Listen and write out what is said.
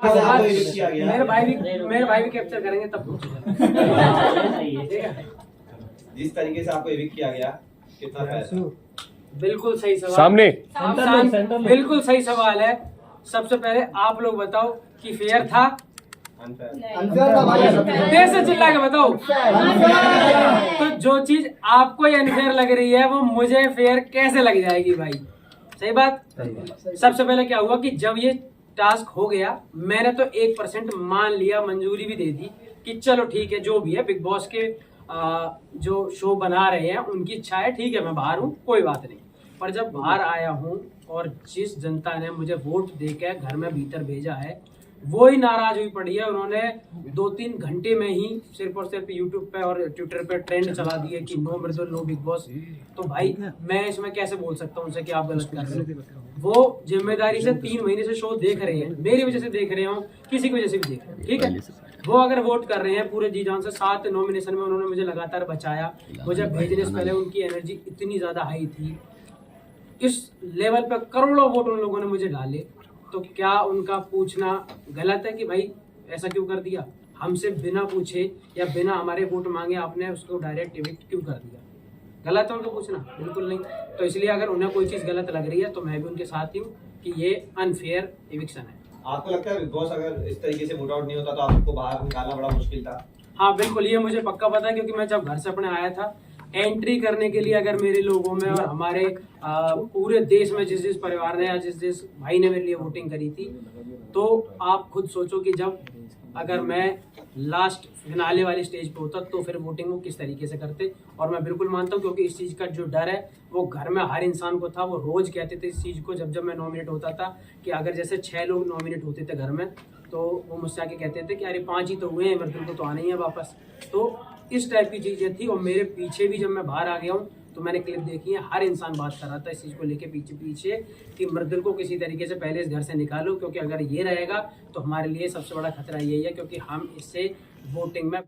मेरे भाई भी कैप्चर करेंगे तब पूछेगा। जिस तरीके से आपको एविक्ट किया गया, कितना पैसा? बिल्कुल सही सवाल। सामने बिल्कुल सही सवाल है। सबसे पहले आप लोग बताओ कि फेयर था? देर से चिल्ला के बताओ। तो जो चीज आपको अनफेयर लग रही है वो मुझे फेयर कैसे लग जाएगी भाई? सही बात। सबसे पहले क्या हुआ कि जब ये टास्क हो गया मैंने तो 1% मान लिया, मंजूरी भी दे दी कि चलो ठीक है जो भी है, बिग बॉस के जो शो बना रहे हैं उनकी इच्छा है, ठीक है मैं बाहर हूँ कोई बात नहीं। पर जब बाहर आया हूँ और जिस जनता ने मुझे वोट देकर घर में भीतर भेजा है वो ही नाराज हुई पड़ी है। उन्होंने 2-3 घंटे में ही सिर्फ और सिर्फ यूट्यूब पे और ट्विटर पे ट्रेंड चला दिए कि नो मृदुल नो बिग बॉस। तो भाई मैं इसमें कैसे बोल सकता हूँ उनसे कि आप गलत कर रहे हो? वो जिम्मेदारी से 3 महीने से शो देख रहे हैं, मेरी वजह से देख रहे हो, किसी की वजह से भी देख रहे हैं, ठीक है। वो अगर वोट कर रहे हैं पूरे जी जान से, 7 नॉमिनेशन में उन्होंने मुझे लगातार बचाया। मुझे भेजने से पहले उनकी एनर्जी इतनी ज्यादा हाई थी, इस लेवल पर करोड़ों वोट उन लोगों ने मुझे डाले। तो क्या उनका पूछना गलत है कि भाई ऐसा क्यों कर दिया? हमसे बिना पूछे या बिना हमारे वोट मांगे आपने उसको डायरेक्ट इविक्ट क्यों कर दिया? गलत है उनको पूछना? बिल्कुल नहीं। तो इसलिए अगर उन्हें कोई चीज गलत लग रही है तो मैं भी उनके साथ ही हूँ कि ये अनफेयर इविक्शन है। आपको लगता है बिग बॉस अगर इस तरीके से वोट आउट नहीं होता तो आपको बाहर निकालना बड़ा मुश्किल था? हाँ बिल्कुल, ये मुझे पक्का पता है क्योंकि मैं जब घर से अपने आया था एंट्री करने के लिए, अगर मेरे लोगों में और हमारे पूरे देश में जिस जिस परिवार ने या जिस जिस भाई ने मेरे लिए वोटिंग करी थी, तो आप खुद सोचो कि जब अगर मैं लास्ट फिनाले वाली स्टेज पे होता तो फिर वोटिंग वो किस तरीके से करते। और मैं बिल्कुल मानता हूँ क्योंकि इस चीज़ का जो डर है वो घर में हर इंसान को था। वो रोज कहते थे इस चीज़ को, जब जब मैं नॉमिनेट होता था कि अगर जैसे 6 लोग नॉमिनेट होते थे घर में तो वो मुझसे आके कहते थे कि अरे 5 ही तो हुए हैं, मृदुल को तो आना ही है वापस। तो इस टाइप की चीज़ें थी। और मेरे पीछे भी जब मैं बाहर आ गया हूँ तो मैंने क्लिप देखी है, हर इंसान बात कर रहा था इस चीज़ को लेके पीछे पीछे कि मृदुल को किसी तरीके से पहले इस घर से निकालो, क्योंकि अगर ये रहेगा तो हमारे लिए सबसे बड़ा खतरा यही है क्योंकि हम इससे वोटिंग में